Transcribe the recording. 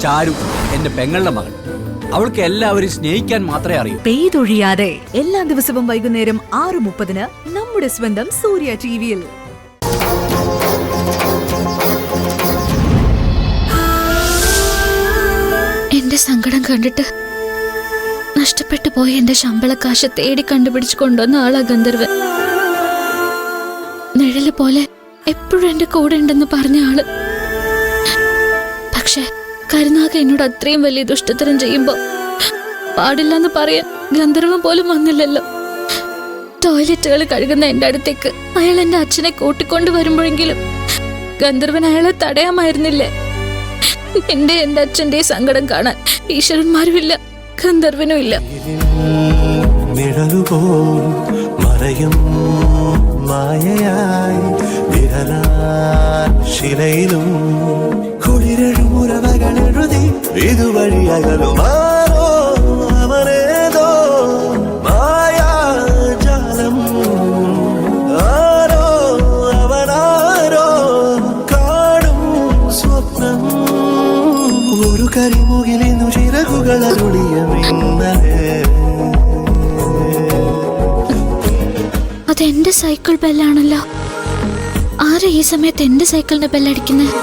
ചാരു എന്റെ പെങ്ങളുടെ മകൾ. അവൾക്ക് എല്ലാവരും സ്നേഹിക്കാൻ മാത്രമേ അറിയൂ. പെയ്തൊഴിയാതെ എല്ലാ ദിവസവും വൈകുന്നേരം 6:30 നമ്മുടെ സ്വന്തം സൂര്യ ടിവിയിൽ. എന്റെ സങ്കടം കണ്ടിട്ട് നഷ്ടപ്പെട്ടു പോയ എന്റെ ശമ്പളക്കാശ് തേടി കണ്ടുപിടിച്ചു കൊണ്ടുവന്ന ആളാ ഗന്ധർവൻ. നിഴല് പോലെ എപ്പോഴും എന്റെ കൂടെ ഉണ്ടെന്ന് പറഞ്ഞ ആള്. പക്ഷെ കരുനാഗ എന്നോട് അത്രയും വലിയ ദുഷ്ടത്തരം ചെയ്യുമ്പോ പാടില്ലെന്ന് പറയാൻ ഗന്ധർവൻ പോലും വന്നില്ലല്ലോ. ടോയ്ലറ്റുകൾ കഴുകുന്ന എന്റെ അടുത്തേക്ക് അയാൾ എന്റെ അച്ഛനെ കൂട്ടിക്കൊണ്ട് വരുമ്പോഴെങ്കിലും ഗന്ധർവൻ അയാളെ തടയാമായിരുന്നില്ലേ? എന്റെ അച്ഛന്റെ സങ്കടം കാണാൻ ഈശ്വരന്മാരുമില്ല, ഗന്ധർവനും ഇല്ല. കരിമുകിലിന്നു അതെന്റെ സൈക്കിൾ ബെല്ലാണല്ലോ. ആരാ ഈ സമയത്ത് എന്റെ സൈക്കിളിന്റെ ബെല്ലടിക്കുന്നത്?